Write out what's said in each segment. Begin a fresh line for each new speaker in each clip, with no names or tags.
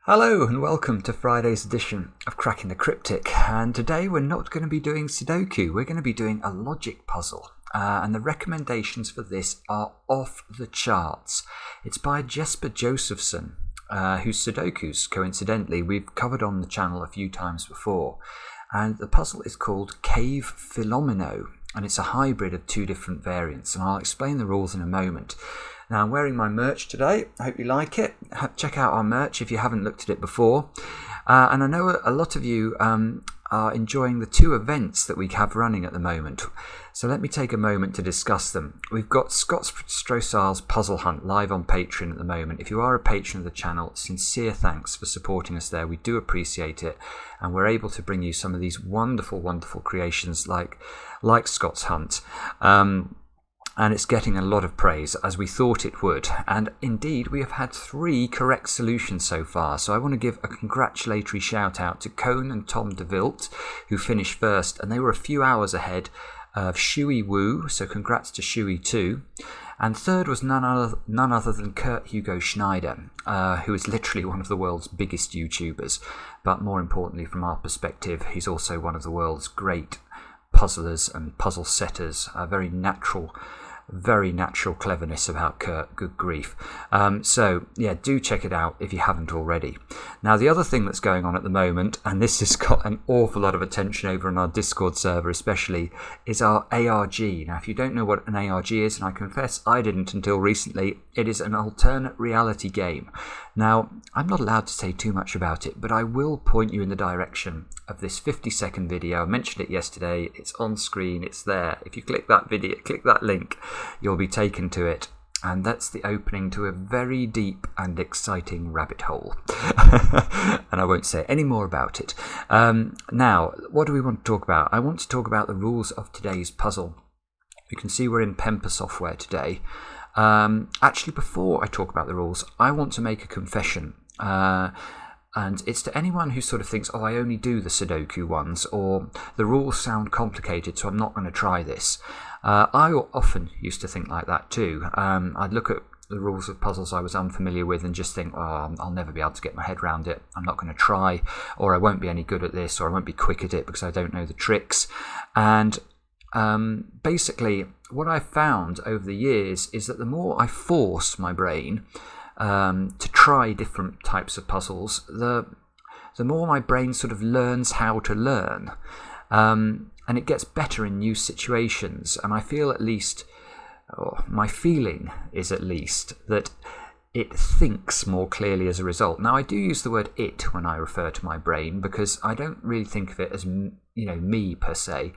Hello and welcome to Friday's edition of Cracking the Cryptic, and today we're not going to be doing Sudoku, we're going to be doing a logic puzzle, and the recommendations for this are off the charts. It's by Jesper Josefsson, whose Sudokus, coincidentally, we've covered on the channel a few times before, and the puzzle is called Cave Fillomino, and it's a hybrid of two different variants, and I'll explain the rules in a moment. Now, I'm wearing my merch today. I hope you like it. Check out our merch if you haven't looked at it before. And I know a lot of you are enjoying the two events that we have running at the moment. So let me take a moment to discuss them. We've got Scott Strossar's Puzzle Hunt live on Patreon at the moment. If you are a patron of the channel, sincere thanks for supporting us there. We do appreciate it. And we're able to bring you some of these wonderful, wonderful creations like Scott's Hunt. And it's getting a lot of praise, as we thought it would. And indeed, we have had 3 correct solutions so far. So I want to give a congratulatory shout out to Cone and Tom DeVilt, who finished first, and they were a few hours ahead of Shuey Wu, so congrats to Shuey too. And third was none other than Kurt Hugo Schneider, who is literally one of the world's biggest YouTubers. But more importantly, from our perspective, he's also one of the world's great puzzlers and puzzle setters. A very natural cleverness about Kurt, good grief. So yeah, do check it out if you haven't already. Now, the other thing that's going on at the moment, and this has got an awful lot of attention over on our Discord server especially, is our ARG. Now, if you don't know what an ARG is, and I confess I didn't until recently, it is an alternate reality game. Now, I'm not allowed to say too much about it, but I will point you in the direction of this 50-second video. I mentioned it yesterday. It's on screen. It's there. If you click that video, click that link, you'll be taken to it. And that's the opening to a very deep and exciting rabbit hole. And I won't say any more about it. Now, what do we want to talk about? I want to talk about the rules of today's puzzle. You can see we're in Pemper software today. Actually, before I talk about the rules, I want to make a confession. And it's to anyone who sort of thinks, oh, I only do the Sudoku ones, or the rules sound complicated, so I'm not going to try this. I often used to think like that too. I'd look at the rules of puzzles I was unfamiliar with and just think, oh, I'll never be able to get my head around it. I'm not going to try, or I won't be any good at this, or I won't be quick at it because I don't know the tricks. And basically, what I've found over the years is that the more I force my brain to try different types of puzzles, the more my brain sort of learns how to learn, and it gets better in new situations. And I feel, at least, my feeling is at least, that it thinks more clearly as a result. Now, I do use the word it when I refer to my brain, because I don't really think of it as me per se.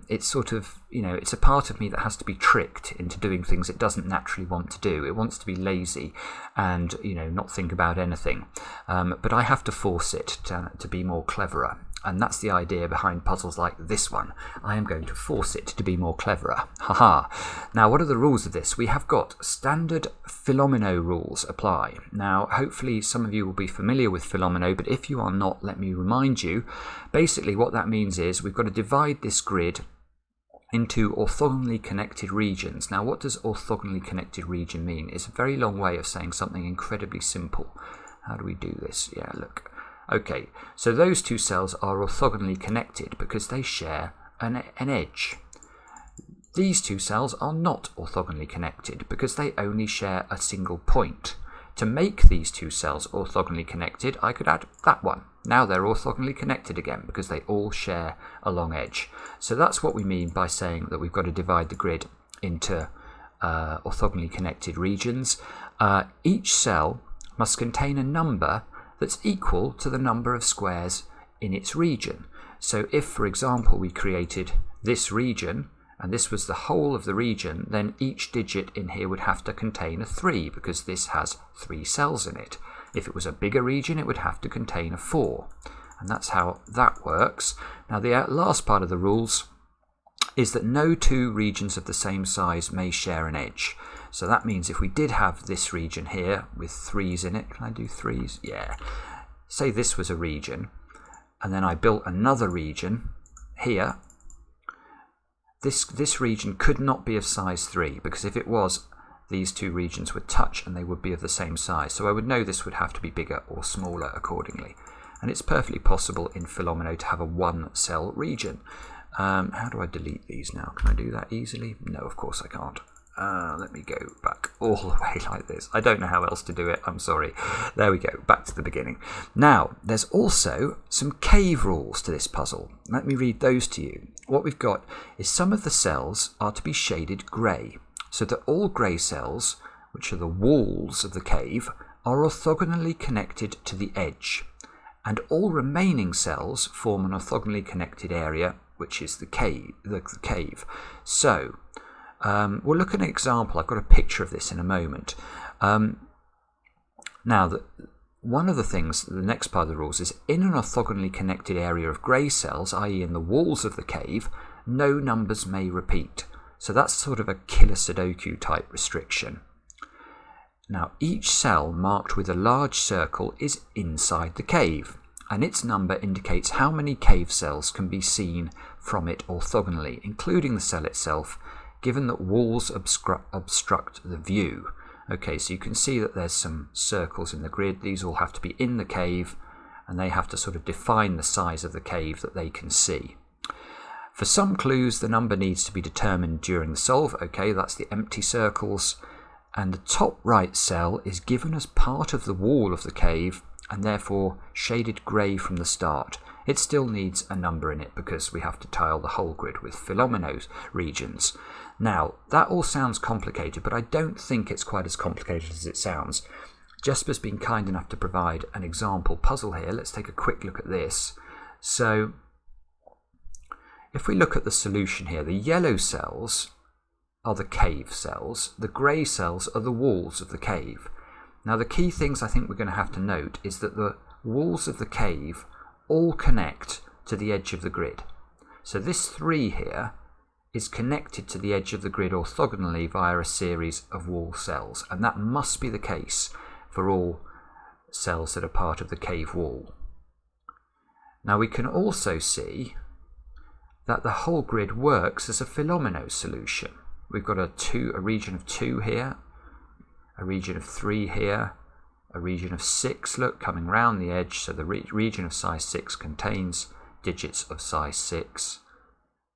It's sort of, it's a part of me that has to be tricked into doing things it doesn't naturally want to do. It wants to be lazy and, not think about anything. But I have to force it to be more cleverer. And that's the idea behind puzzles like this one. I am going to force it to be more cleverer. Haha. Now, what are the rules of this? We have got standard Fillomino rules apply. Now, hopefully some of you will be familiar with Fillomino, but if you are not, let me remind you. Basically, what that means is we've got to divide this grid into orthogonally connected regions. Now, what does orthogonally connected region mean? It's a very long way of saying something incredibly simple. How do we do this? Yeah, look. Okay, so those two cells are orthogonally connected because they share an edge. These two cells are not orthogonally connected because they only share a single point. To make these two cells orthogonally connected, I could add that one. Now they're orthogonally connected again because they all share a long edge. So that's what we mean by saying that we've got to divide the grid into orthogonally connected regions. Each cell must contain a number that's equal to the number of squares in its region. So if, for example, we created this region, and this was the whole of the region, then each digit in here would have to contain a 3, because this has 3 cells in it. If it was a bigger region, it would have to contain a 4. And that's how that works. Now, the last part of the rules is that no 2 regions of the same size may share an edge. So that means if we did have this region here with 3s in it, can I do 3s? Yeah. Say this was a region, and then I built another region here. This region could not be of size 3, because if it was, these two regions would touch and they would be of the same size. So I would know this would have to be bigger or smaller accordingly. And it's perfectly possible in Fillomino to have a one-cell region. How do I delete these now? Can I do that easily? No, of course I can't. Let me go back all the way like this. I don't know how else to do it. I'm sorry. There we go. Back to the beginning. Now, there's also some cave rules to this puzzle. Let me read those to you. What we've got is some of the cells are to be shaded grey, so that all grey cells, which are the walls of the cave, are orthogonally connected to the edge, and all remaining cells form an orthogonally connected area, which is the cave. So, we'll look at an example. I've got a picture of this in a moment. Now, one of the things, the next part of the rules is in an orthogonally connected area of grey cells, i.e. in the walls of the cave, no numbers may repeat. So that's sort of a killer Sudoku type restriction. Now, each cell marked with a large circle is inside the cave, and its number indicates how many cave cells can be seen from it orthogonally, including the cell itself, given that walls obstruct the view. Okay, so you can see that there's some circles in the grid. These all have to be in the cave, and they have to sort of define the size of the cave that they can see. For some clues, the number needs to be determined during the solve. Okay, that's the empty circles. And the top right cell is given as part of the wall of the cave, and therefore shaded grey from the start. It still needs a number in it because we have to tile the whole grid with Fillomino's regions. Now, that all sounds complicated, but I don't think it's quite as complicated as it sounds. Jesper's been kind enough to provide an example puzzle here. Let's take a quick look at this. So, if we look at the solution here, the yellow cells are the cave cells. The grey cells are the walls of the cave. Now, the key things I think we're going to have to note is that the walls of the cave all connect to the edge of the grid. So this 3 here is connected to the edge of the grid orthogonally via a series of wall cells, and that must be the case for all cells that are part of the cave wall. Now we can also see that the whole grid works as a Fillomino solution. We've got a region of 2 here, a region of 3 here, a region of 6, look, coming round the edge, so the region of size 6 contains digits of size 6.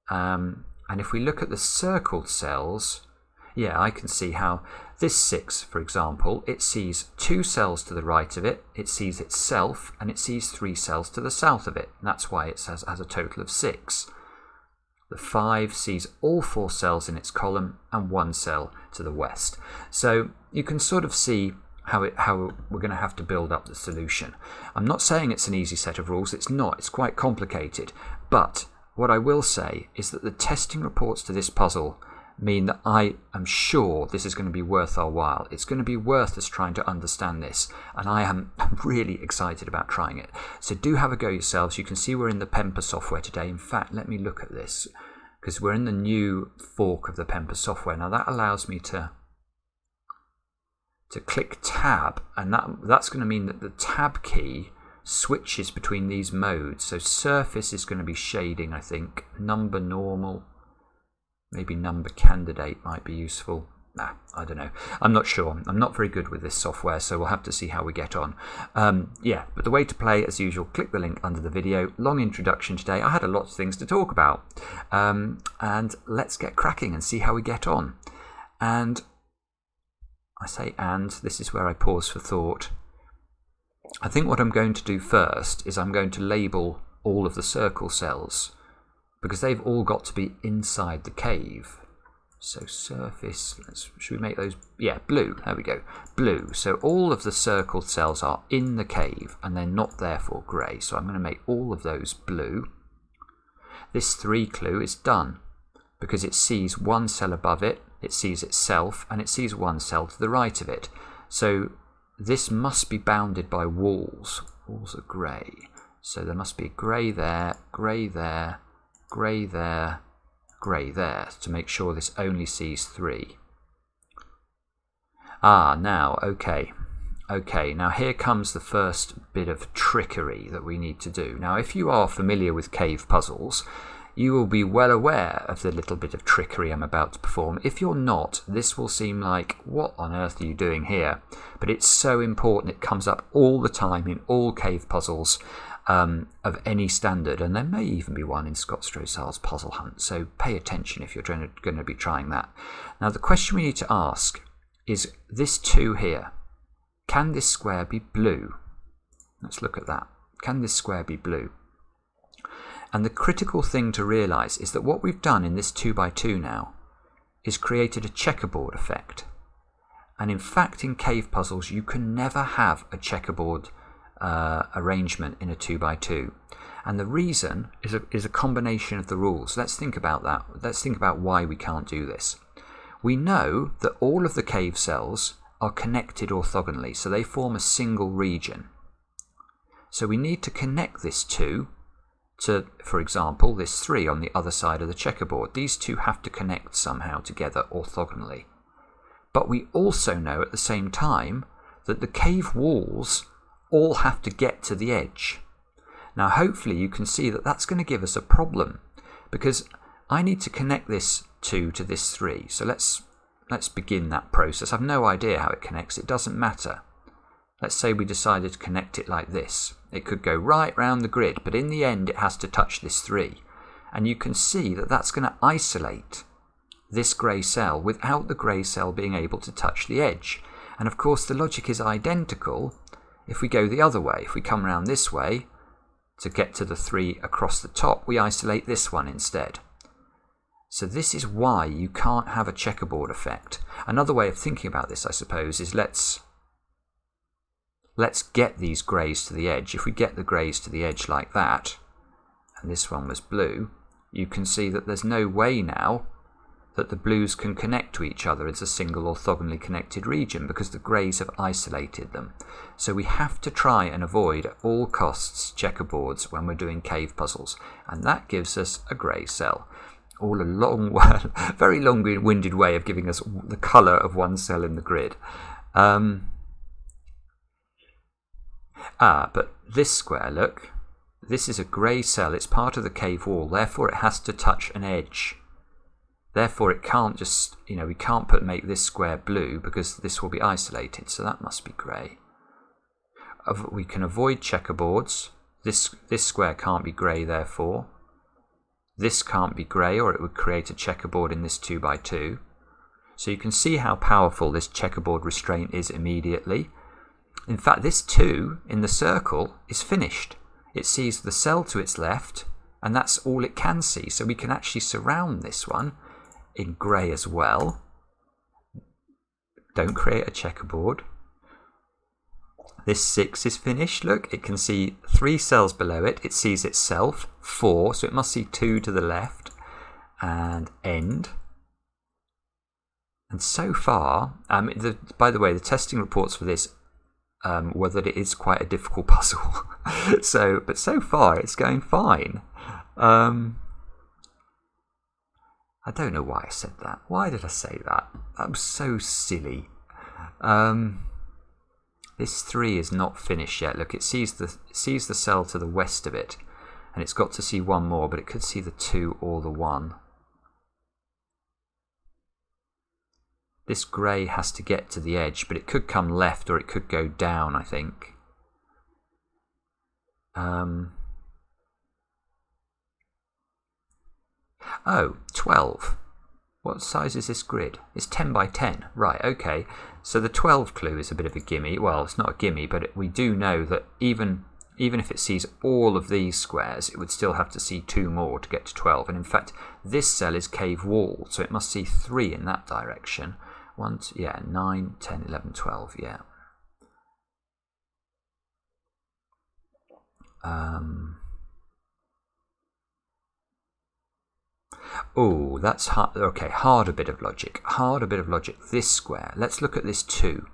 And if we look at the circled cells, yeah, I can see how this 6, for example, it sees 2 cells to the right of it, it sees itself, and it sees 3 cells to the south of it. And that's why it has a total of 6. The 5 sees all 4 cells in its column and 1 cell to the west. So you can sort of see how we're going to have to build up the solution. I'm not saying it's an easy set of rules. It's not. It's quite complicated. But what I will say is that the testing reports to this puzzle mean that I am sure this is going to be worth our while. It's going to be worth us trying to understand this, and I'm really excited about trying it. So do have a go yourselves. You can see we're in the Pemper software today. In fact, let me look at this, because we're in the new fork of the Pemper software. Now that allows me to click tab, and that's going to mean that the tab key switches between these modes. So surface is going to be shading, I think. Number normal, maybe number candidate might be useful. Nah, I don't know. I'm not sure. I'm not very good with this software, so we'll have to see how we get on. Yeah, but the way to play, as usual, click the link under the video. Long introduction today. I had a lot of things to talk about. And let's get cracking and see how we get on. And I say this is where I pause for thought. I think what I'm going to do first is I'm going to label all of the circle cells, because they've all got to be inside the cave. So surface, should we make those, yeah, blue, there we go, blue. So all of the circled cells are in the cave and they're not therefore grey. So I'm going to make all of those blue. This 3 clue is done because it sees 1 cell above it, it sees itself, and it sees 1 cell to the right of it. So this must be bounded by walls. Walls are grey. So there must be grey there, grey there, grey there, grey there, to make sure this only sees 3. Now, okay. Okay, now here comes the first bit of trickery that we need to do. Now, if you are familiar with cave puzzles, you will be well aware of the little bit of trickery I'm about to perform. If you're not, this will seem like, what on earth are you doing here? But it's so important. It comes up all the time in all cave puzzles of any standard, and there may even be one in Scott Strosahl's Puzzle Hunt, so pay attention if you're going to be trying that. Now the question we need to ask is this 2 here. Can this square be blue? Let's look at that. Can this square be blue? And the critical thing to realise is that what we've done in this 2x2 now is created a checkerboard effect. And in fact, in cave puzzles, you can never have a checkerboard arrangement in a 2x2. And the reason is a combination of the rules. Let's think about that. Let's think about why we can't do this. We know that all of the cave cells are connected orthogonally, so they form a single region. So we need to connect this 2 to, for example, this 3 on the other side of the checkerboard. These 2 have to connect somehow together orthogonally. But we also know at the same time that the cave walls all have to get to the edge. Now hopefully you can see that that's going to give us a problem, because I need to connect this 2 to this 3. So let's begin that process. I've no idea how it connects. It doesn't matter. Let's say we decided to connect it like this. It could go right round the grid, but in the end it has to touch this 3. And you can see that that's going to isolate this grey cell without the grey cell being able to touch the edge. And of course the logic is identical if we go the other way. If we come around this way to get to the 3 across the top, we isolate this one instead. So this is why you can't have a checkerboard effect. Another way of thinking about this, I suppose, is let's get these greys to the edge. If we get the greys to the edge like that, and this one was blue, you can see that there's no way now that the blues can connect to each other as a single orthogonally connected region, because the greys have isolated them. So we have to try and avoid at all costs checkerboards when we're doing cave puzzles, and that gives us a grey cell. All a long, very long-winded way of giving us the colour of one cell in the grid. But this square, look, this is a grey cell. It's part of the cave wall, therefore it has to touch an edge. Therefore it can't just, we can't make this square blue because this will be isolated, so that must be grey. We can avoid checkerboards. This square can't be grey, therefore. This can't be grey, or it would create a checkerboard in this 2x2. So you can see how powerful this checkerboard restraint is immediately. In fact, this 2 in the circle is finished. It sees the cell to its left, and that's all it can see. So we can actually surround this one in grey as well. Don't create a checkerboard. This 6 is finished. Look, it can see 3 cells below it. It sees itself, 4, so it must see 2 to the left, and end. And so far, by the way, the testing reports for this were that it is quite a difficult puzzle. But so far, it's going fine. I don't know why I said that. Why did I say that? That was so silly. This 3 is not finished yet. Look, it sees the cell to the west of it, and it's got to see one more, but it could see the 2 or the 1. This grey has to get to the edge, but it could come left or it could go down, I think. 12. What size is this grid? It's 10 by 10. Right, okay. So the 12 clue is a bit of a gimme. Well, it's not a gimme, but we do know that even if it sees all of these squares, it would still have to see 2 more to get to 12. And in fact, this cell is cave wall, so it must see 3 in that direction. 9, 10, 11, 12, yeah. Oh, that's hard. Okay, harder bit of logic. This square. Let's look at this 2.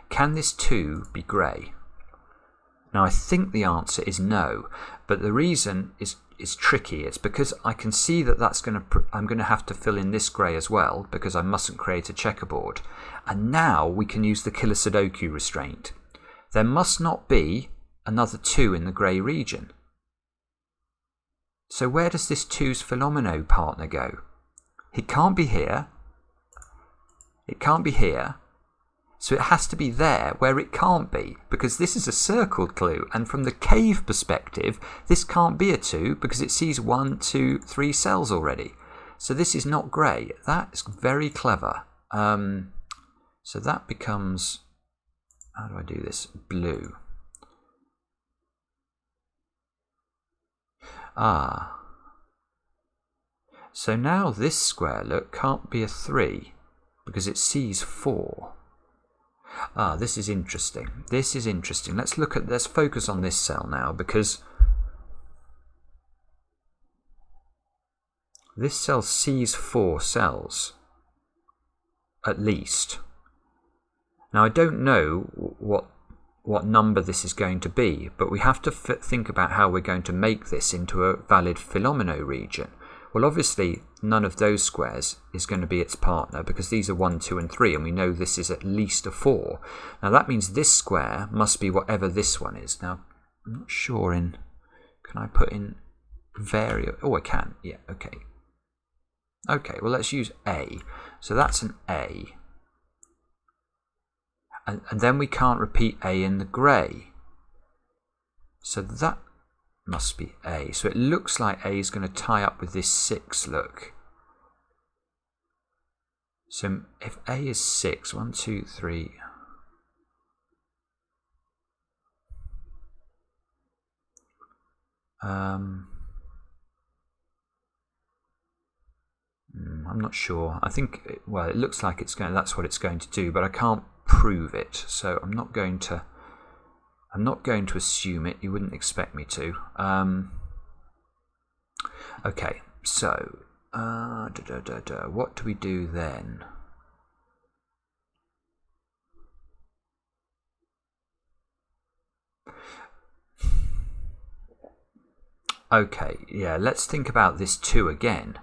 Can this 2 be grey? Now, I think the answer is no, but the reason is tricky. It's because I can see that I'm going to have to fill in this grey as well, because I mustn't create a checkerboard. And now we can use the killer Sudoku restraint. There must not be another 2 in the grey region. So where does this 2's Fillomino partner go? It can't be here. It can't be here. So it has to be there where it can't be, because this is a circled clue, and from the cave perspective this can't be a 2 because it sees 1, 2, 3 cells already. So this is not grey. That is very clever. So that becomes, how do I do this? Blue. Ah. So now this square, look, can't be a 3 because it sees 4. Ah, this is interesting. This is interesting. Let's focus on this cell now, because this cell sees 4 cells, at least. Now I don't know what number this is going to be, but we have to think about how we're going to make this into a valid Fillomino region. Well, obviously none of those squares is going to be its partner, because these are 1, 2 and 3, and we know this is at least a 4. Now that means this square must be whatever this one is. Now I'm not sure can I put in variable? Oh, I can. Yeah, okay. Okay, well let's use A. So that's an A. And then we can't repeat A in the grey. So that must be A. So it looks like A is going to tie up with this 6, look. So if A is 6, 1, 2, 3. I'm not sure. I think, well, it looks like that's what it's going to do, but I can't prove it, so I'm not going to assume it. You wouldn't expect me to. Okay, so what do we do then? Okay, yeah, let's think about this 2 again,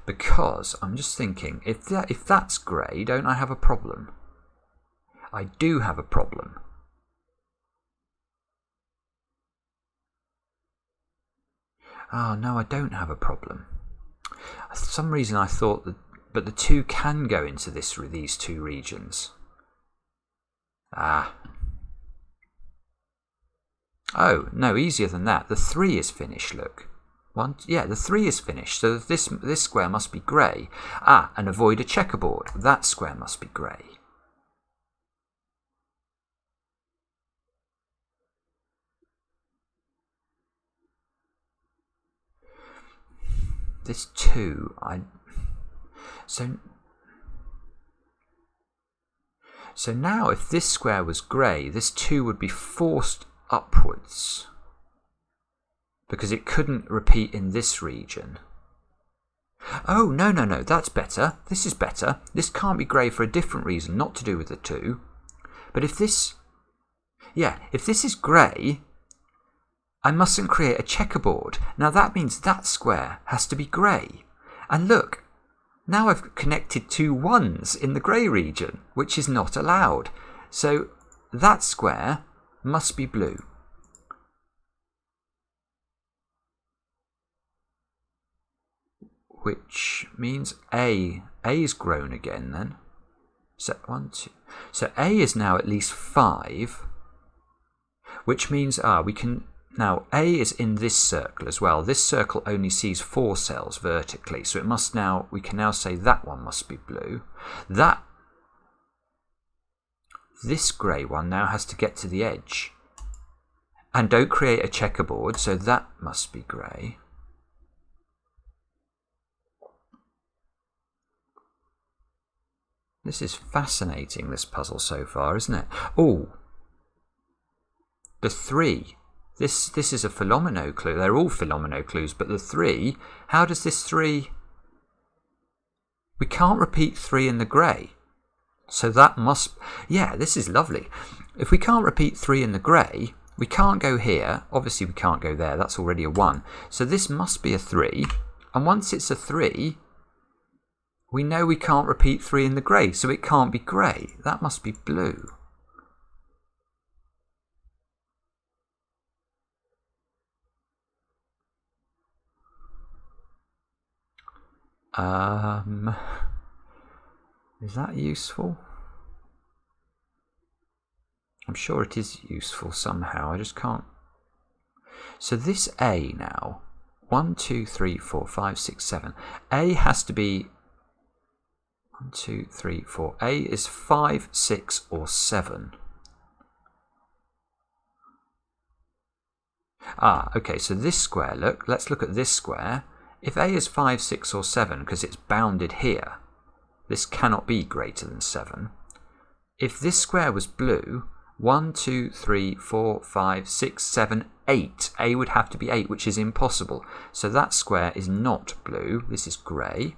because I'm just thinking, if that's grey, don't I have a problem? I do have a problem. Oh, no, I don't have a problem. For some reason I thought that, but the 2 can go into these 2 regions. Ah. Oh, no, easier than that. The 3 is finished, look. Yeah, the 3 is finished, so this square must be grey. Ah, and avoid a checkerboard. That square must be grey. This 2, so now if this square was grey, this 2 would be forced upwards, because it couldn't repeat in this region. Oh, no, that's better. This is better. This can't be grey for a different reason, not to do with the 2. But if this is grey, I mustn't create a checkerboard. Now that means that square has to be grey. And look, now I've connected 2 1s in the grey region, which is not allowed. So that square must be blue. Which means A is grown again then. So 1, 2. So A is now at least 5, which means we can. Now, A is in this circle as well. This circle only sees 4 cells vertically, so we can now say that one must be blue. This grey one now has to get to the edge. And don't create a checkerboard, so that must be grey. This is fascinating, this puzzle so far, isn't it? Oh, the 3. This is a Fillomino clue. They're all Fillomino clues, but the 3, how does this 3... We can't repeat 3 in the grey. So that must... Yeah, this is lovely. If we can't repeat 3 in the grey, we can't go here. Obviously, we can't go there. That's already a 1. So this must be a 3. And once it's a 3, we know we can't repeat 3 in the grey, so it can't be grey. That must be blue. Is that useful? I'm sure it is useful somehow. I just can't. So this A now, 1, 2, 3, 4, 5, 6, 7. A has to be 1, 2, 3, 4. A is 5, 6, or 7. Okay, so this square, look, let's look at this square. If A is 5, 6, or 7, because it's bounded here, this cannot be greater than 7. If this square was blue, 1, 2, 3, 4, 5, 6, 7, 8. A would have to be 8, which is impossible. So that square is not blue. This is grey.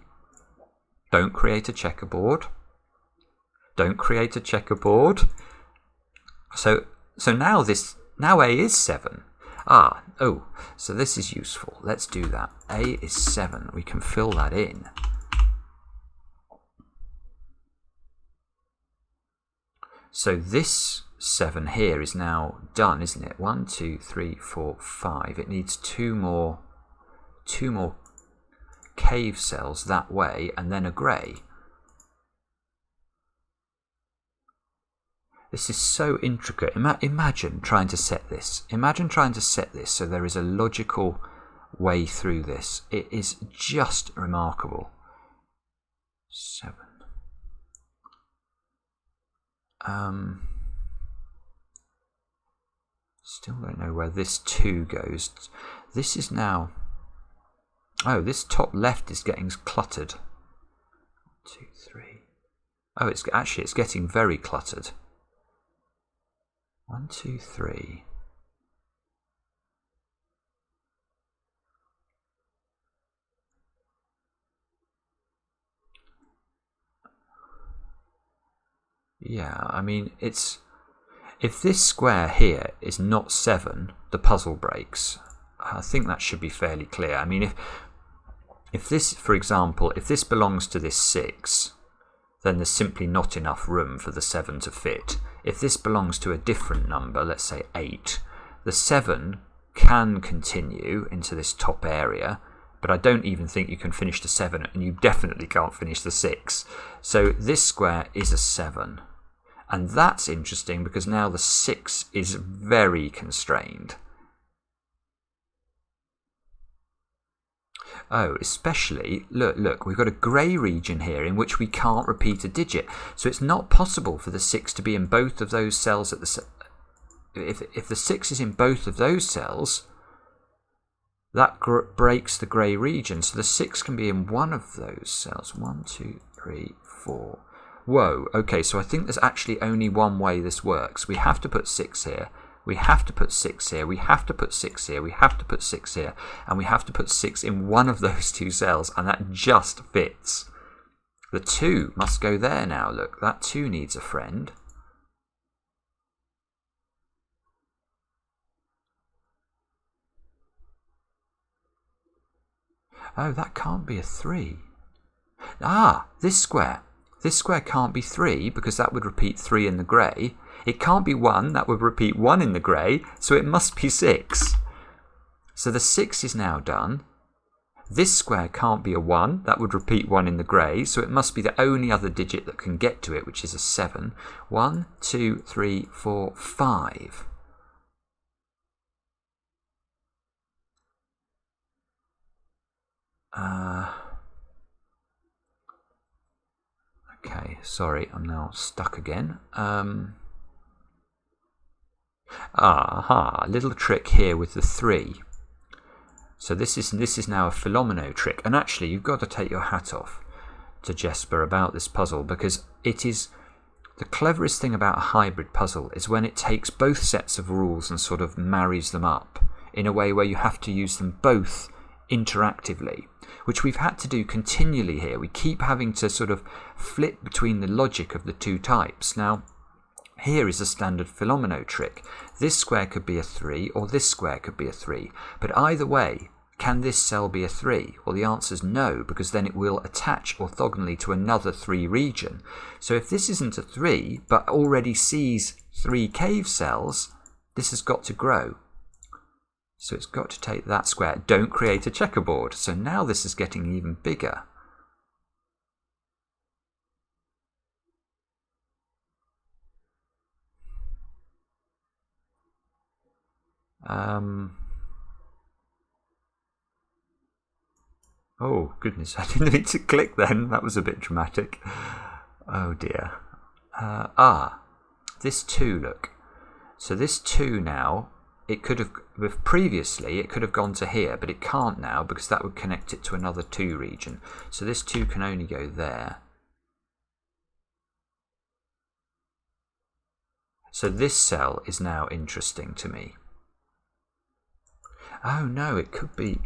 Don't create a checkerboard. Don't create a checkerboard. So now A is 7. So this is useful. Let's do that. A is 7. We can fill that in. So this 7 here is now done, isn't it? 1, 2, 3, 4, 5. It needs two more cave cells that way, and then a grey. This is so intricate. Imagine trying to set this. Imagine trying to set this so there is a logical way through this. It is just remarkable. 7. Still don't know where this 2 goes. This is now... Oh, this top left is getting cluttered. 1, 2, 3. Oh, it's getting very cluttered. 1, 2, 3. Yeah, I mean, it's... If this square here is not 7, the puzzle breaks. I think that should be fairly clear. I mean, if this, for example, if this belongs to this 6, then there's simply not enough room for the 7 to fit. If this belongs to a different number, let's say 8, the 7 can continue into this top area, but I don't even think you can finish the 7, and you definitely can't finish the 6. So this square is a 7. And that's interesting because now the 6 is very constrained. Oh, especially, look, we've got a grey region here in which we can't repeat a digit. So it's not possible for the 6 to be in both of those cells at the... If the 6 is in both of those cells, that breaks the grey region. So the 6 can be in one of those cells. 1, 2, 3, 4... Whoa, okay, so I think there's actually only one way this works. We have to put 6 here, we have to put 6 here, we have to put 6 here, we have to put 6 here, and we have to put 6 in one of those 2 cells, and that just fits. The 2 must go there now, look, that 2 needs a friend. Oh, that can't be a 3. This square. This square can't be 3 because that would repeat 3 in the grey. It can't be 1, that would repeat 1 in the grey, so it must be 6. So the 6 is now done. This square can't be a 1, that would repeat 1 in the grey, so it must be the only other digit that can get to it, which is a 7. 1, 2, 3, 4, 5. Okay, sorry, I'm now stuck again. Little trick here with the 3. So this is now a Fillomino trick, and actually you've got to take your hat off to Jesper about this puzzle, because it is the cleverest thing about a hybrid puzzle is when it takes both sets of rules and sort of marries them up in a way where you have to use them both interactively, which we've had to do continually here. We keep having to sort of flip between the logic of the 2 types. Now, here is a standard Fillomino trick. This square could be a 3, or this square could be a 3. But either way, can this cell be a 3? Well, the answer is no, because then it will attach orthogonally to another 3 region. So if this isn't a 3, but already sees 3 cave cells, this has got to grow. So it's got to take that square. Don't create a checkerboard. So now this is getting even bigger. Oh, goodness, I didn't need to click then. That was a bit dramatic. Oh, dear. This 2, look. So this 2 now, it could have, previously, it could have gone to here, but it can't now because that would connect it to another 2 region. So this 2 can only go there. So this cell is now interesting to me. Oh, no, it could be...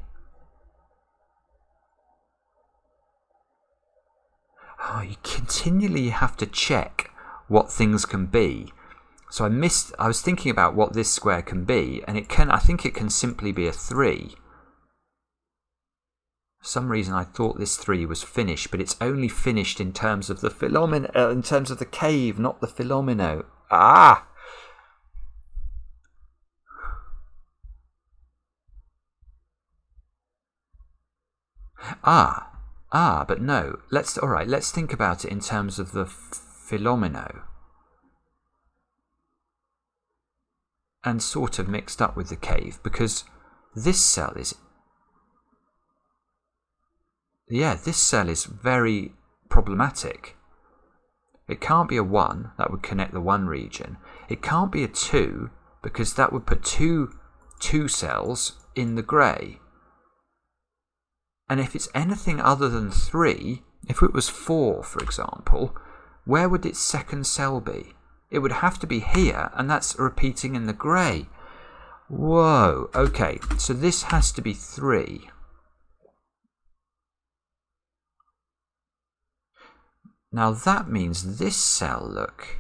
Oh, you continually have to check what things can be. So I was thinking about what this square can be, and I think it can simply be a 3. For some reason I thought this 3 was finished, but it's only finished in terms of the in terms of the cave, not the Fillomino. Ah! But no. Let's think about it in terms of the Fillomino. And sort of mixed up with the cave, because this cell is... Yeah, this cell is very problematic. It can't be a 1, that would connect the 1 region. It can't be a 2, because that would put two cells in the grey. And if it's anything other than 3, if it was 4, for example, where would its second cell be? It would have to be here, and that's repeating in the grey. Whoa, okay, so this has to be 3. Now that means this cell, look.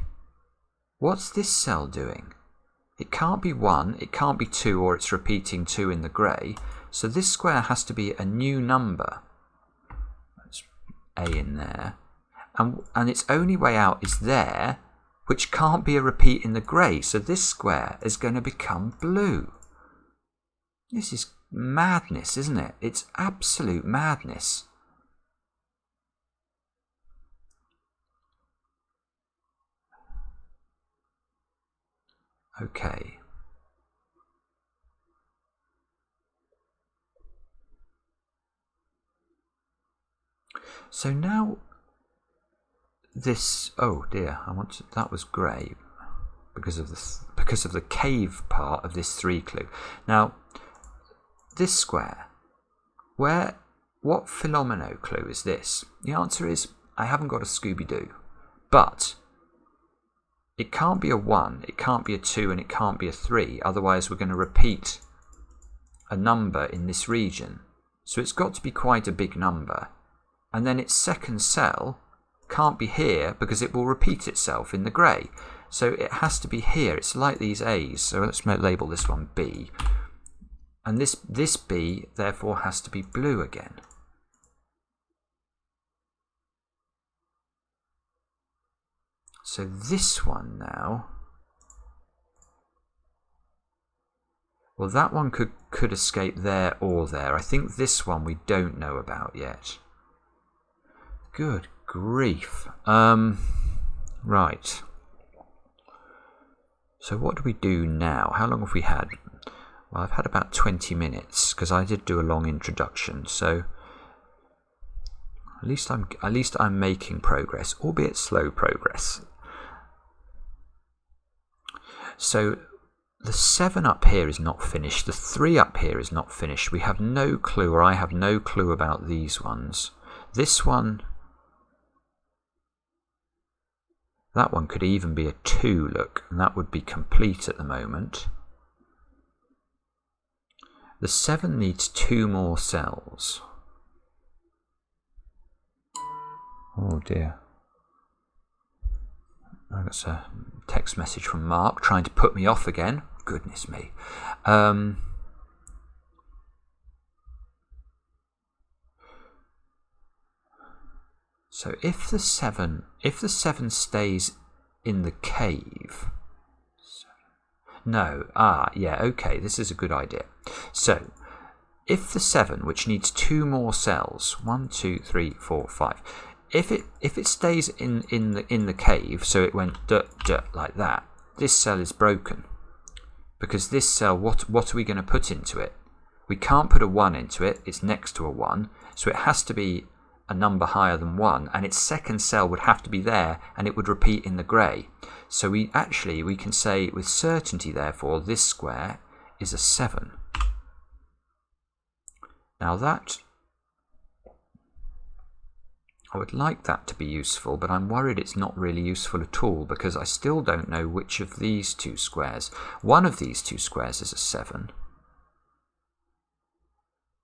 What's this cell doing? It can't be 1, it can't be 2, or it's repeating 2 in the grey. So this square has to be a new number. Let's A in there. And its only way out is there, which can't be a repeat in the grey. So this square is going to become blue. This is madness, isn't it? It's absolute madness. Okay. So now this, oh dear, that was grey because of the cave part of this 3 clue. Now this square, what Fillomino clue is this? The answer is I haven't got a Scooby-Doo, but it can't be a 1, it can't be a 2, and it can't be a 3. Otherwise we're going to repeat a number in this region. So it's got to be quite a big number. And then its second cell can't be here because it will repeat itself in the grey. So it has to be here. It's like these A's. So let's label this one B. And this B therefore has to be blue again. So this one now, well, that one could escape there or there. I think this one we don't know about yet. Good grief. Right. So what do we do now? How long have we had? Well, I've had about 20 minutes because I did do a long introduction. So at least I'm making progress, albeit slow progress. So the 7 up here is not finished. The 3 up here is not finished. We have no clue, or I have no clue about these ones. This one, that one could even be a 2, look, and that would be complete at the moment. The 7 needs 2 more cells. Oh dear. That's a text message from Mark trying to put me off again. Goodness me. So if the 7 stays in the cave. No. Yeah, okay, this is a good idea. So if the 7, which needs 2 more cells, 1, 2, 3, 4, 5. If it stays in the cave, so it went like that, this cell is broken. because this cell, what are we going to put into it? We can't put a 1 into it, it's next to a 1, so it has to be a number higher than 1, and its second cell would have to be there, and it would repeat in the grey. So we can say with certainty, therefore, this square is a 7. Now that, I would like that to be useful, but I'm worried it's not really useful at all, because I still don't know which of these two squares. One of these two squares is a 7.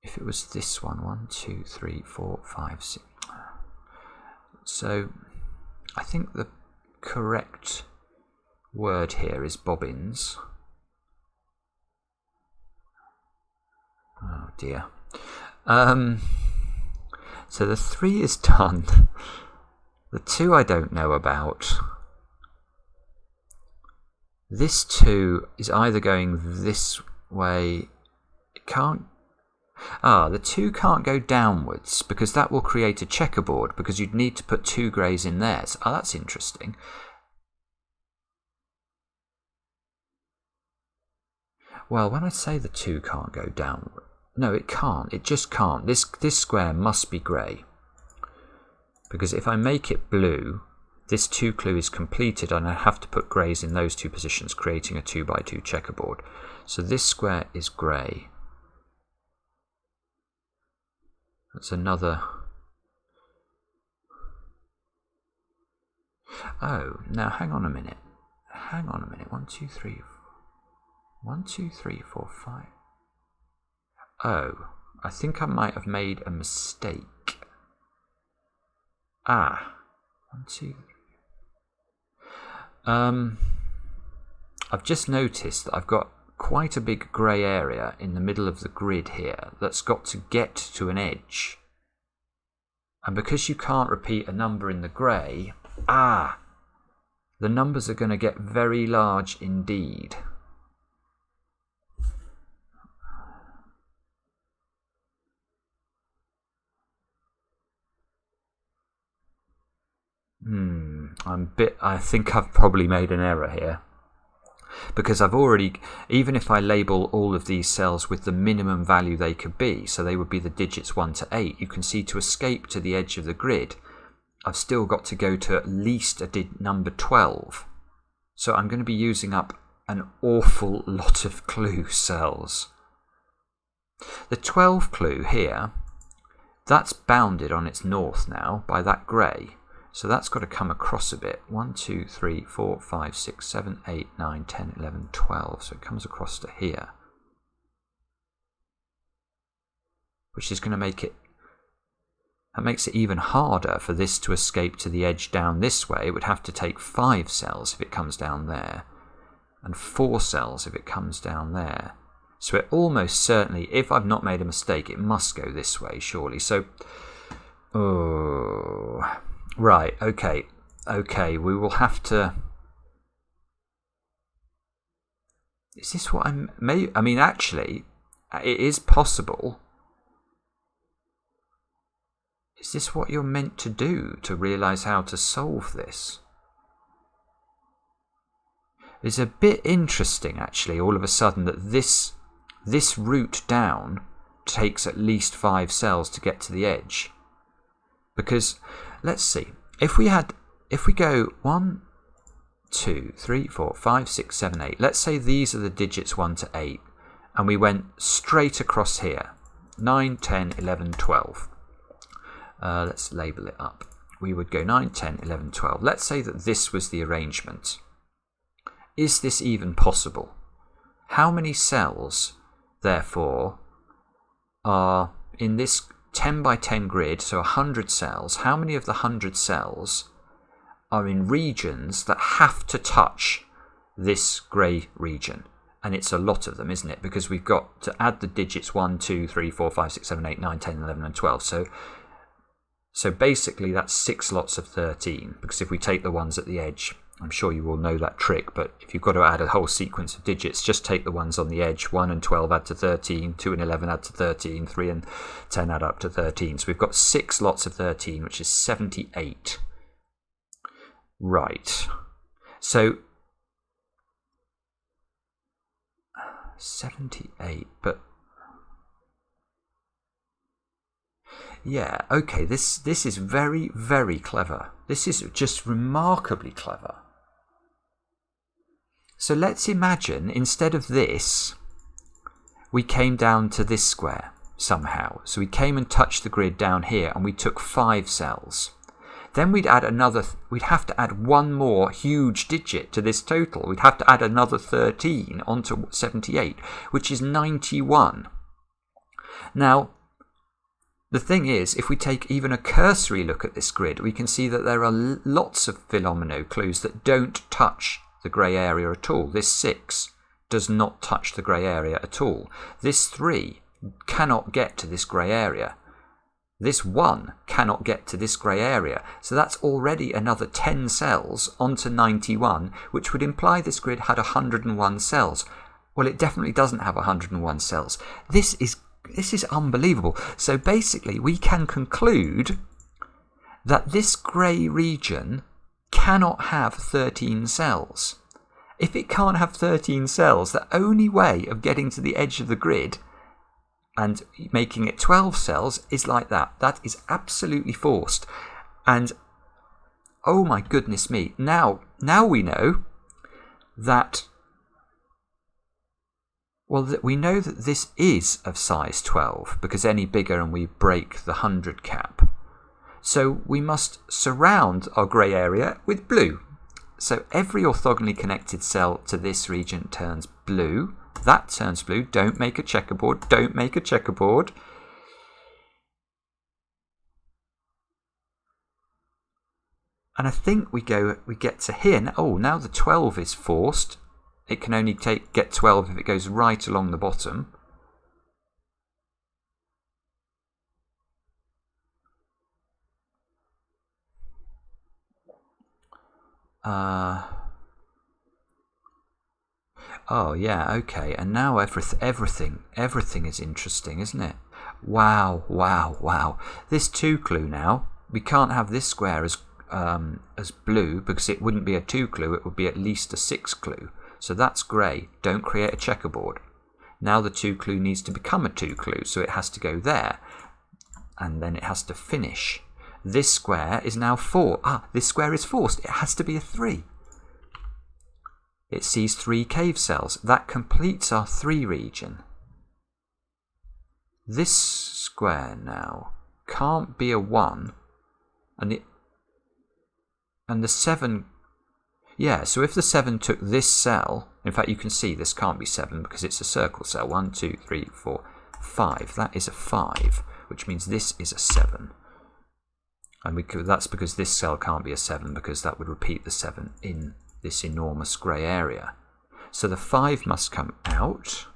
If it was this one, 1, 2, 3, 4, 5, 6. So I think the correct word here is bobbins. Oh dear. So the 3 is done. The 2 I don't know about. This 2 is either going this way. It can't. The 2 can't go downwards because that will create a checkerboard, because you'd need to put 2 greys in there. So, that's interesting. Well, when I say the 2 can't go downward, no, it can't. It just can't. This square must be grey, because if I make it blue, this 2 clue is completed, and I have to put greys in those 2 positions, creating a 2 by 2 checkerboard. So this square is grey. That's another. Oh, now hang on a minute. Hang on a minute. 1, 2, 3. 1, 2, 3, 4, 5. Oh, I think I might have made a mistake. 1, 2, 3. I've just noticed that I've got quite a big grey area in the middle of the grid here that's got to get to an edge. And because you can't repeat a number in the grey, the numbers are going to get very large indeed. I think I've probably made an error here, because I've already, even if I label all of these cells with the minimum value they could be, so they would be the digits 1 to 8, you can see to escape to the edge of the grid, I've still got to go to at least a number 12. So I'm going to be using up an awful lot of clue cells. The 12 clue here, that's bounded on its north now by that grey. So that's got to come across a bit. 1, 2, 3, 4, 5, 6, 7, 8, 9, 10, 11, 12. So it comes across to here, which is going to make it, that makes it even harder for this to escape to the edge down this way. It would have to take 5 cells if it comes down there, and 4 cells if it comes down there. So it almost certainly, if I've not made a mistake, it must go this way, surely. So, right, okay, we will have to. Is this what I mean, actually, it is possible. Is this what you're meant to do to realise how to solve this? It's a bit interesting, actually, all of a sudden, that this route down takes at least 5 cells to get to the edge. Because, let's see, if we go 1, 2, 3, 4, 5, 6, 7, 8, let's say these are the digits 1 to 8, and we went straight across here, 9, 10, 11, 12. Let's label it up. We would go 9, 10, 11, 12. Let's say that this was the arrangement. Is this even possible? How many cells, therefore, are in this 10 by 10 grid, so 100 cells? How many of the 100 cells are in regions that have to touch this grey region? And it's a lot of them, isn't it? Because we've got to add the digits 1, 2, 3, 4, 5, 6, 7, 8, 9, 10, 11 and 12. So basically that's 6 lots of 13, because if we take the ones at the edge, I'm sure you all know that trick, but if you've got to add a whole sequence of digits, just take the ones on the edge. 1 and 12 add to 13, 2 and 11 add to 13, 3 and 10 add up to 13. So we've got 6 lots of 13, which is 78. Right. So 78, but yeah, okay, this is very, very clever. This is just remarkably clever. So let's imagine instead of this, we came down to this square somehow. So we came and touched the grid down here and we took 5 cells. Then we'd have to add one more huge digit to this total. We'd have to add another 13 onto 78, which is 91. Now, the thing is, if we take even a cursory look at this grid, we can see that there are lots of Fillomino clues that don't touch the grey area at all. This 6 does not touch the grey area at all. This 3 cannot get to this grey area. This 1 cannot get to this grey area. So that's already another 10 cells onto 91, which would imply this grid had 101 cells. Well, it definitely doesn't have 101 cells. This is unbelievable. So basically, we can conclude that this grey region cannot have 13 cells. If it can't have 13 cells, the only way of getting to the edge of the grid and making it 12 cells is like that. That is absolutely forced. And oh my goodness me, now we know that, well, we know that this is of size 12 because any bigger and we break the 100 cap. So we must surround our grey area with blue. So every orthogonally connected cell to this region turns blue. That turns blue. Don't make a checkerboard. Don't make a checkerboard. And I think we get to here. Oh, now the 12 is forced. It can only get 12 if it goes right along the bottom. Oh yeah, okay. And now everything is interesting, isn't it? Wow, wow, wow. This 2 clue now, we can't have this square as blue because it wouldn't be a 2 clue, it would be at least a 6 clue. So that's grey. Don't create a checkerboard. Now the 2 clue needs to become a 2 clue, so it has to go there. And then it has to finish. This square is now 4. This square is forced. It has to be a 3. It sees 3 cave cells. That completes our 3 region. This square now can't be a 1. And the 7... Yeah, so if the 7 took this cell... In fact, you can see this can't be 7 because it's a circle cell. 1, 2, 3, 4, 5. That is a 5, which means this is a 7. And that's because this cell can't be a 7 because that would repeat the 7 in this enormous grey area. So the 5 must come out.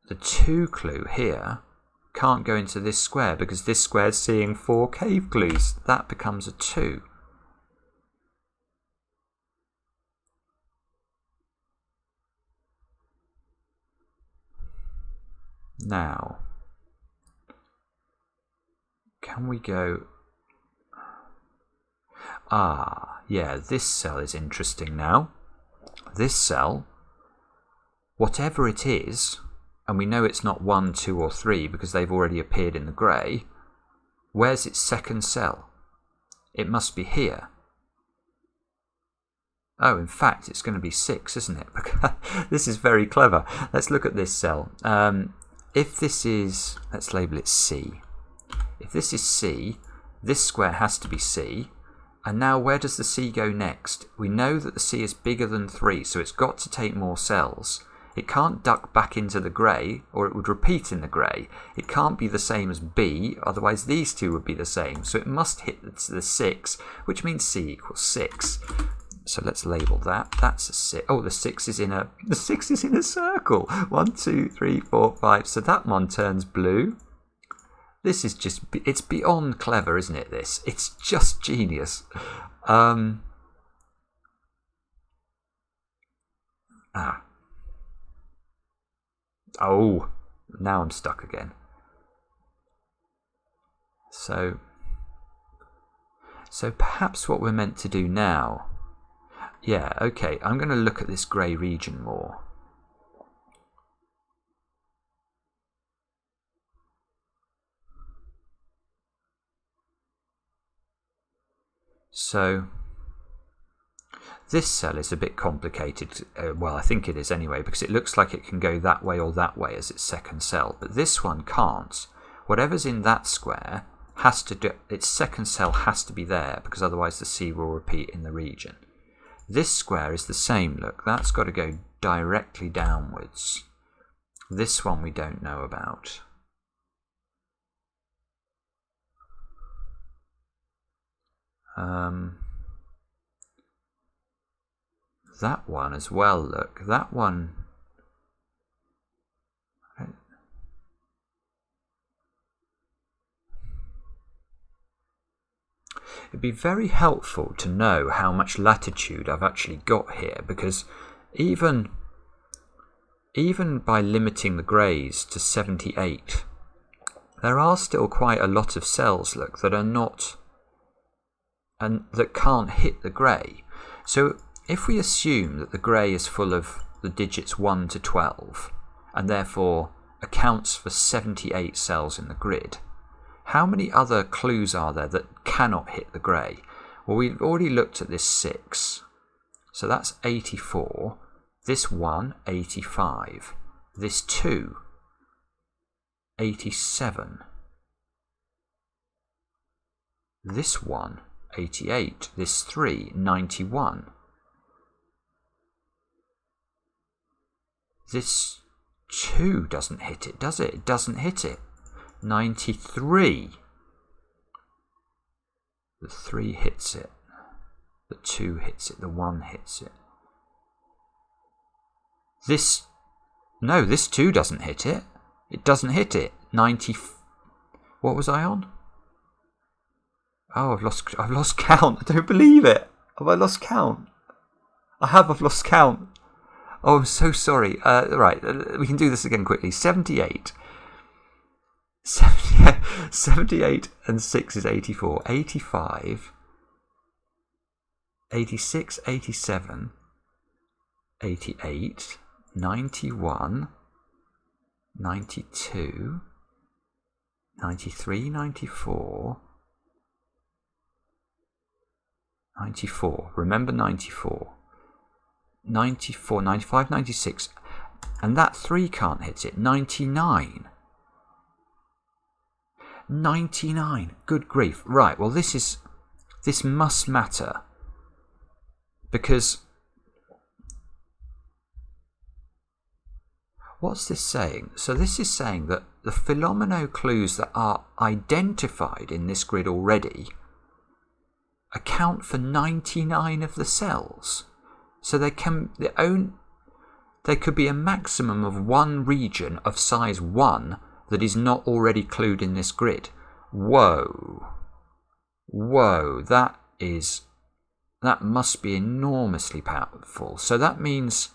The 2 clue here can't go into this square because this square is seeing 4 cave clues. That becomes a 2. Now, can we go... yeah, this cell is interesting now. This cell, whatever it is, and we know it's not 1, 2 or 3 because they've already appeared in the grey, where's its second cell? It must be here. Oh, in fact, it's going to be 6, isn't it? This is very clever. Let's look at this cell. If this is, let's label it C. If this is C, this square has to be C. And now where does the C go next? We know that the C is bigger than 3, so it's got to take more cells. It can't duck back into the grey, or it would repeat in the grey. It can't be the same as B, otherwise these two would be the same. So it must hit the 6, which means C equals 6. So let's label that. That's a 6. Oh, the 6 is in a circle. 1, 2, 3, 4, 5. So that one turns blue. This is just, it's beyond clever, isn't it, this? It's just genius. Oh, now I'm stuck again. So perhaps what we're meant to do now... Yeah, okay, I'm going to look at this grey region more. So this cell is a bit complicated. Well, I think it is anyway, because it looks like it can go that way or that way as its second cell, but this one can't. Whatever's in that square has to do, its second cell has to be there, because otherwise the C will repeat in the region. This square is the same. Look, that's got to go directly downwards. This one we don't know about. That one as well, look, that one. It'd be very helpful to know how much latitude I've actually got here, because even by limiting the greys to 78, there are still quite a lot of cells, look, that are not, and that can't hit the grey. So if we assume that the grey is full of the digits 1 to 12, and therefore accounts for 78 cells in the grid, how many other clues are there that cannot hit the grey? Well, we've already looked at this 6, so that's 84, this 1, 85, this 2, 87, this 1, 88, this 3, 91, this 2 doesn't hit it, does it? It doesn't hit it. 93. The 3 hits it. The 2 hits it. The 1 hits it. This 2 doesn't hit it. It doesn't hit it. 90. What was I on? Oh, I've lost count. I don't believe it. Have I lost count? I've lost count. Oh, I'm so sorry. Right, we can do this again quickly. 78. 78 and 6 is 84. 85, 86, 87, 88, 91, 92, 93, 94, 94. Remember 94. 94, 95, 96. And that 3 can't hit it. 99. 99. Good grief. Right, well this must matter, because what's this saying? So this is saying that the Fillomino clues that are identified in this grid already account for 99 of the cells. So there could be a maximum of one region of size 1 that is not already clued in this grid. Whoa. Whoa, that must be enormously powerful. So that means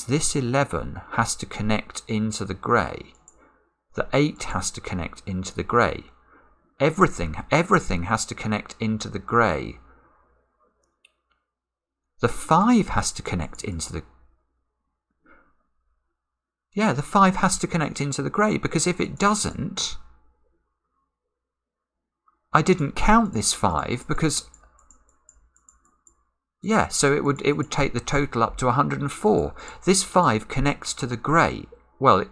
this 11 has to connect into the grey. The 8 has to connect into the grey. Everything has to connect into the grey. The 5 has to connect into the... Yeah, the 5 has to connect into the grey, because if it doesn't... I didn't count this 5, because... Yeah, so it would take the total up to 104. This 5 connects to the grey. Well,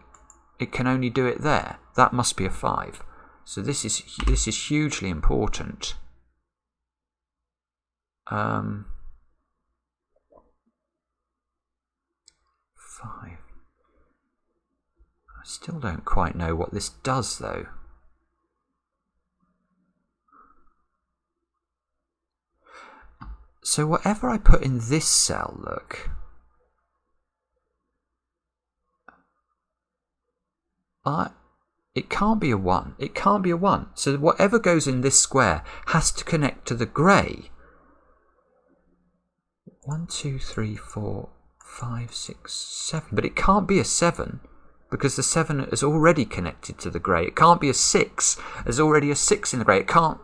it can only do it there. That must be a 5. So this is hugely important. 5. I still don't quite know what this does, though. So whatever I put in this cell, look, it can't be a 1. It can't be a 1. So whatever goes in this square has to connect to the grey. 1, 2, 3, 4, 5, 6, 7. But it can't be a 7, because the 7 is already connected to the grey. It can't be a 6. There's already a 6 in the grey. It can't...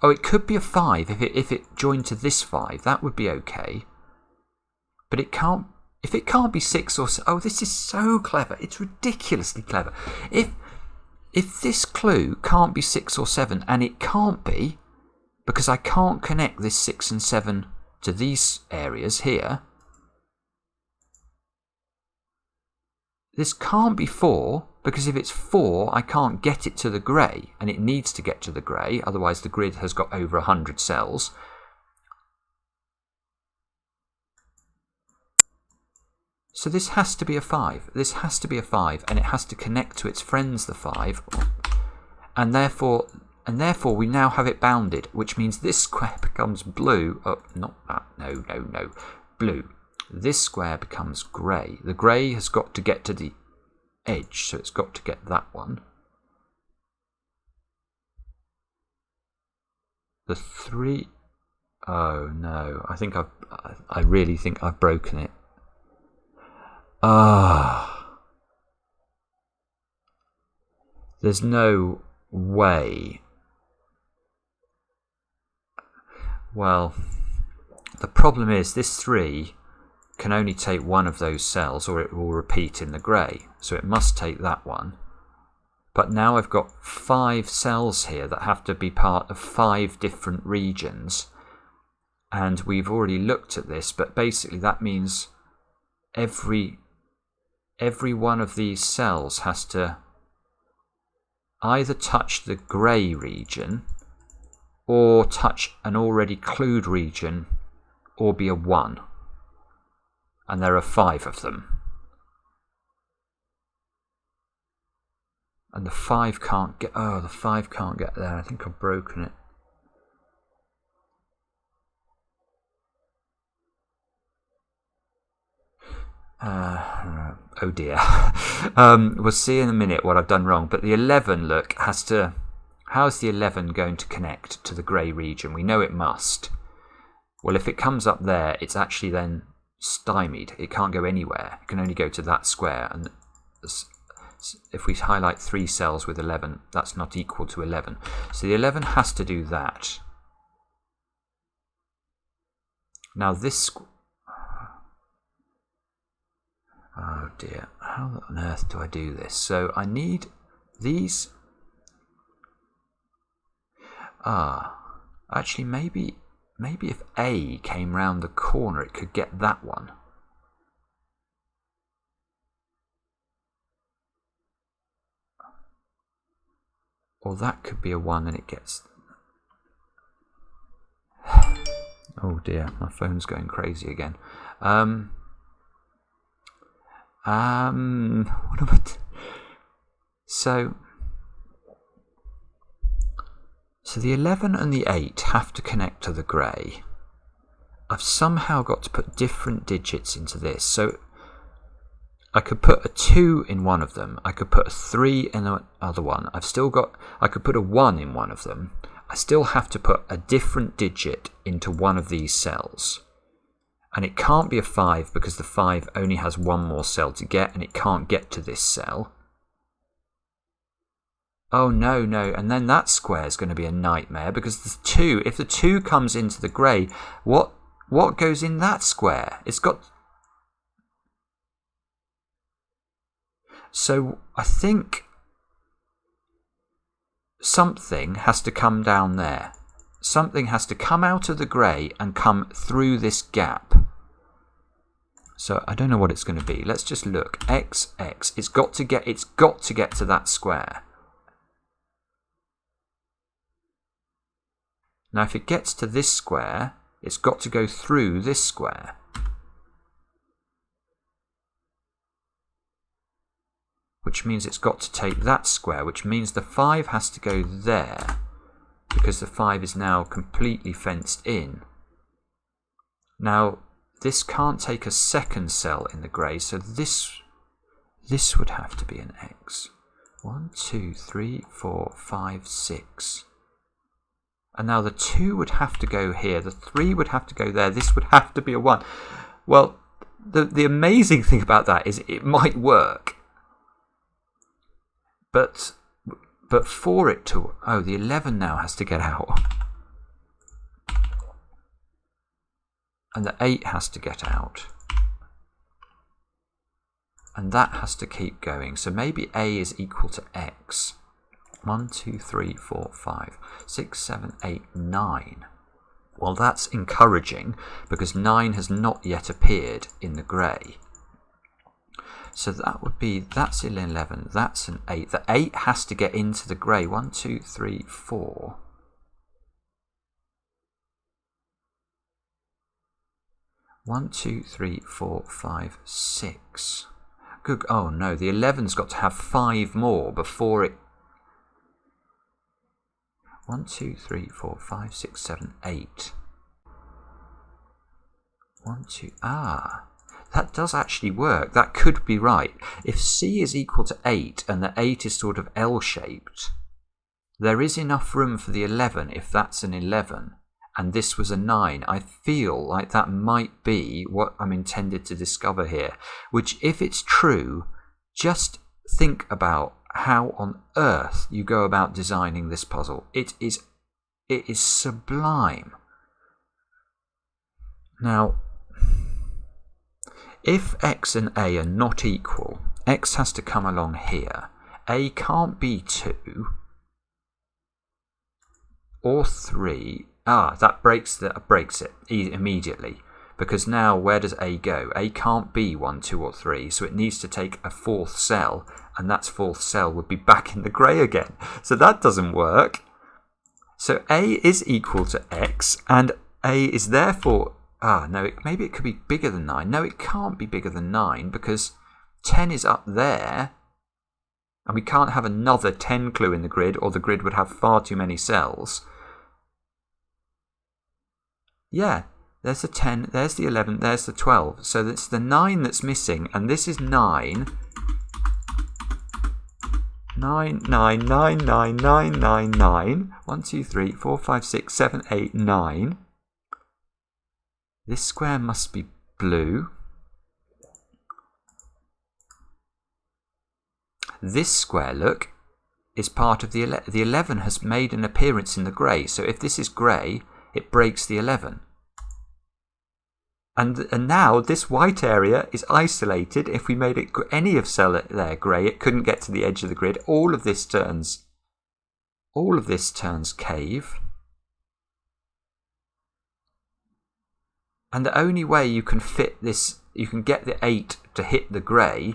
Oh, it could be a 5 if it joined to this 5. That would be okay. But it can't... If it can't be 6 or... Oh, this is so clever. It's ridiculously clever. If this clue can't be 6 or 7, and it can't be, because I can't connect this 6 and 7 to these areas here, this can't be 4, because if it's 4, I can't get it to the grey, and it needs to get to the grey, otherwise the grid has got over 100 cells. So this has to be a 5. This has to be a 5, and it has to connect to its friends, the 5, and therefore we now have it bounded, which means this square becomes blue. Oh, not that. No. Blue. This square becomes grey. The grey has got to get to the edge, so it's got to get that one. The 3. Oh no! I really think I've broken it. There's no way. Well, the problem is this 3 can only take one of those cells, or it will repeat in the grey. So it must take that one. But now I've got 5 cells here that have to be part of 5 different regions. And we've already looked at this, but basically that means every one of these cells has to either touch the grey region or touch an already clued region or be a 1. And there are 5 of them. And the 5 can't get... Oh, the 5 can't get there. I think I've broken it. Oh dear. We'll see in a minute what I've done wrong. But the 11, look, has to... How's the 11 going to connect to the grey region? We know it must. Well, if it comes up there, it's actually then stymied. It can't go anywhere. It can only go to that square. And if we highlight 3 cells with 11, that's not equal to 11. So the 11 has to do that. Now this... Oh dear, how on earth do I do this? So I need these... actually maybe if A came round the corner it could get that one. Or that could be a 1 and it gets... Oh dear, my phone's going crazy again. What am I So the 11 and the 8 have to connect to the grey. I've somehow got to put different digits into this. So I could put a 2 in one of them. I could put a 3 in the other one. I could put a 1 in one of them. I still have to put a different digit into one of these cells. And it can't be a 5 because the 5 only has one more cell to get and it can't get to this cell. Oh no, and then that square is going to be a nightmare because the 2, if the 2 comes into the grey, what goes in that square? It's got... So I think something has to come down there. Something has to come out of the grey and come through this gap. So I don't know what it's going to be. Let's just look. X. It's got to get to that square. Now if it gets to this square, it's got to go through this square. Which means it's got to take that square, which means the 5 has to go there. Because the 5 is now completely fenced in. Now, this can't take a second cell in the grey, so this would have to be an X. 1, 2, 3, 4, 5, 6. And now the 2 would have to go here, the 3 would have to go there, this would have to be a 1. Well, the amazing thing about that is it might work. But for it to... Oh, the 11 now has to get out. And the 8 has to get out. And that has to keep going. So maybe A is equal to X. 1, 2, 3, 4, 5, 6, 7, 8, 9. Well, that's encouraging because 9 has not yet appeared in the grey. So that would be, that's an 11, that's an 8. The 8 has to get into the grey. 1, 2, 3, 4. One, 2, 3, 4, 5, 6. Good. Oh no, the 11's got to have 5 more before it. 1, 2, 3, 4, 5, 6, 7, 8. 1, 2. Ah, that does actually work. That could be right. If C is equal to 8 and the 8 is sort of L-shaped, there is enough room for the 11 if that's an 11. And this was a 9. I feel like that might be what I'm intended to discover here. Which, if it's true, just think about how on earth you go about designing this puzzle. It is sublime. Now, if X and A are not equal, X has to come along here. A can't be 2 or 3. Ah, that breaks it immediately, because now where does A go? A can't be 1, 2 or 3, so it needs to take a 4th cell, and that 4th cell would be back in the grey again. So that doesn't work. So A is equal to X, and A is therefore... Ah, no, maybe it could be bigger than 9. No, it can't be bigger than 9, because 10 is up there, and we can't have another 10 clue in the grid, or the grid would have far too many cells. Yeah, there's the 10, there's the 11, there's the 12. So it's the 9 that's missing, and this is 9. 9, 9, 9, 9, 9, 9, 9. 1, 2, 3, 4, 5, 6, 7, 8, 9. This square must be blue. This square, look, is part of the 11. The 11 has made an appearance in the grey. So if this is grey, it breaks the 11. And now this white area is isolated. If we made it any of cell there grey, it couldn't get to the edge of the grid. All of this turns cave. And the only way you can fit this, you can get the 8 to hit the grey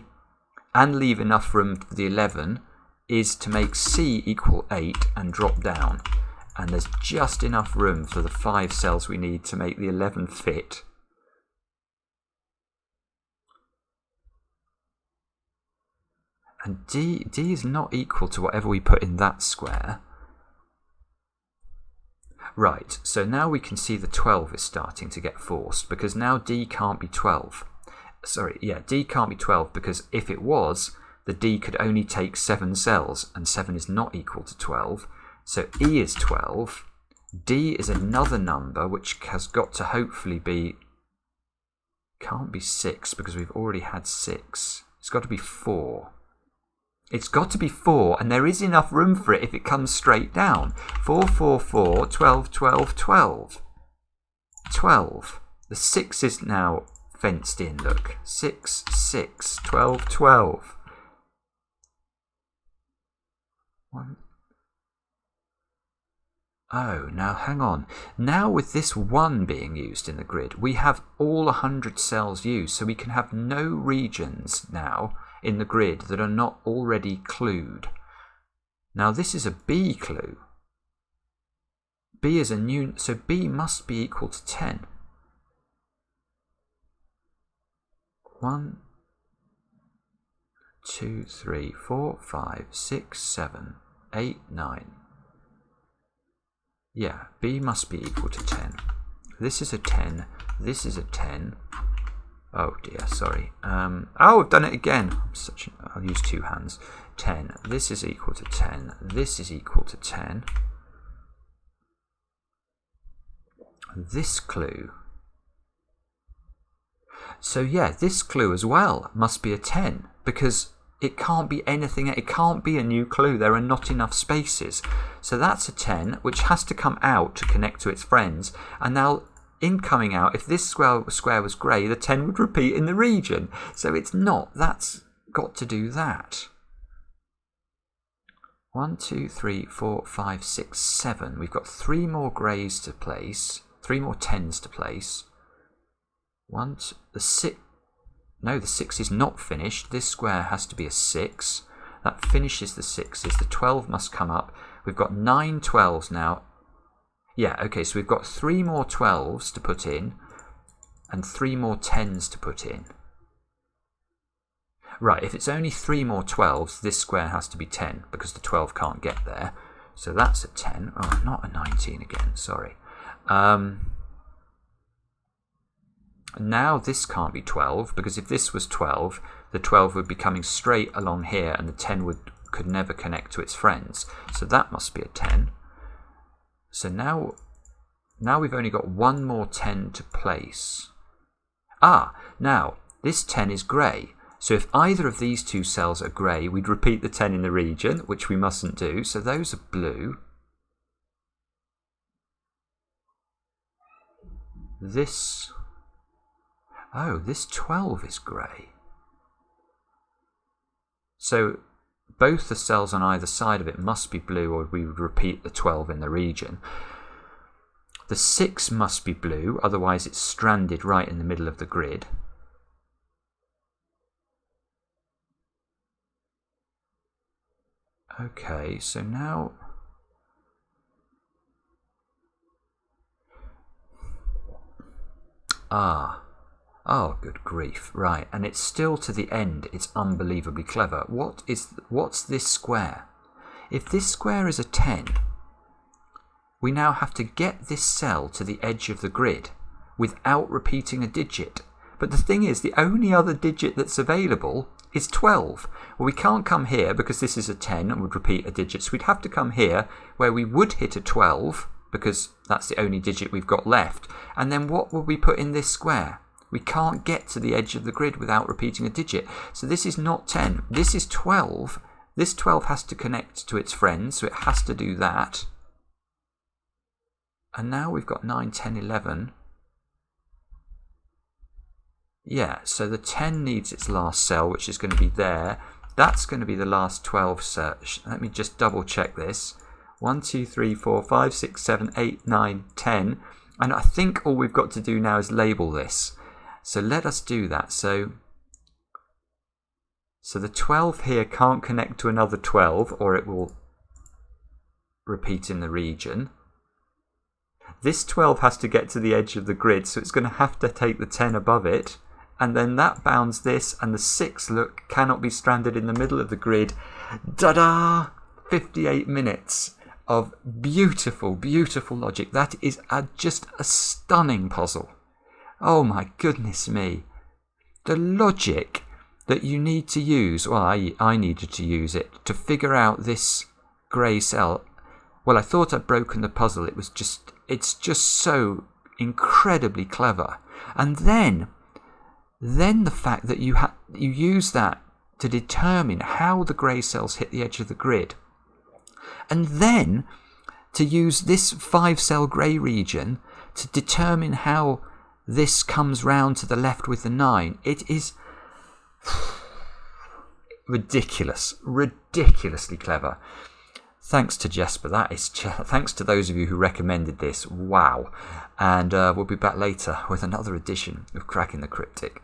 and leave enough room for the 11, is to make C equal 8 and drop down. And there's just enough room for the 5 cells we need to make the 11 fit. And D is not equal to whatever we put in that square. Right, so now we can see the 12 is starting to get forced, because now D can't be 12. Sorry, yeah, D can't be 12, because if it was, the D could only take 7 cells, and 7 is not equal to 12. So E is 12. D is another number, which has got to hopefully be... Can't be 6, because we've already had 6. It's got to be 4. It's got to be 4, and there is enough room for it if it comes straight down. 4, 4, 4, 12, 12, 12. 12. The 6 is now fenced in, look. 6, 6, 12, 12. 1. Oh, now hang on. Now with this 1 being used in the grid, we have all 100 cells used, so we can have no regions now in the grid that are not already clued. Now this is a B clue. B is a new, so B must be equal to 10. 1, 2, 3, 4, 5, 6, 7, 8, 9. Yeah, B must be equal to 10. This is a 10. This is a 10. Oh dear, sorry. Oh, I've done it again. I'll use 2 hands. 10. This is equal to 10. This is equal to 10. This clue. So yeah, this clue as well must be a 10, because It can't be anything. It can't be a new clue. There are not enough spaces. So that's a 10, which has to come out to connect to its friends. And now, in coming out, if this square was grey, the 10 would repeat in the region. So it's not. That's got to do that. 1, 2, 3, 4, 5, 6, 7. We've got 3 more greys to place. 3 more 10s to place. The 6. No, the 6 is not finished. This square has to be a 6. That finishes the 6s. The 12 must come up. We've got 9 12s now. Yeah, okay, so we've got 3 more 12s to put in and 3 more 10s to put in. Right, if it's only 3 more 12s, this square has to be 10 because the 12 can't get there. So that's a 10. Oh, not a 19 again, sorry. Now this can't be 12 because if this was 12, the 12 would be coming straight along here and the 10 could never connect to its friends. So that must be a 10. So now we've only got 1 more 10 to place. Now this 10 is grey. So if either of these 2 cells are grey, we'd repeat the 10 in the region, which we mustn't do. So those are blue. This 12 is grey. So both the cells on either side of it must be blue, or we would repeat the 12 in the region. The 6 must be blue, otherwise it's stranded right in the middle of the grid. Okay, so now... Oh, good grief. Right, and it's still to the end. It's unbelievably clever. What's this square? If this square is a 10, we now have to get this cell to the edge of the grid without repeating a digit. But the thing is, the only other digit that's available is 12. Well, we can't come here because this is a 10 and would repeat a digit. So we'd have to come here where we would hit a 12 because that's the only digit we've got left. And then what would we put in this square? We can't get to the edge of the grid without repeating a digit. So this is not 10. This is 12. This 12 has to connect to its friends, so it has to do that. And now we've got 9, 10, 11. Yeah, so the 10 needs its last cell, which is going to be there. That's going to be the last 12 search. Let me just double check this. 1, 2, 3, 4, 5, 6, 7, 8, 9, 10. And I think all we've got to do now is label this. So let us do that. So the 12 here can't connect to another 12 or it will repeat in the region. This 12 has to get to the edge of the grid, so it's going to have to take the 10 above it. And then that bounds this, and the 6, look, cannot be stranded in the middle of the grid. Ta-da! 58 minutes of beautiful, beautiful logic. That is just a stunning puzzle. Oh my goodness me. The logic that you need to use, well, I needed to use it to figure out this grey cell. Well, I thought I'd broken the puzzle. It's just so incredibly clever. And then the fact that you use that to determine how the grey cells hit the edge of the grid. And then to use this 5-cell grey region to determine how this comes round to the left with the 9. It is ridiculous, ridiculously clever. Thanks to Jesper. Thanks to those of you who recommended this. Wow. And we'll be back later with another edition of Cracking the Cryptic.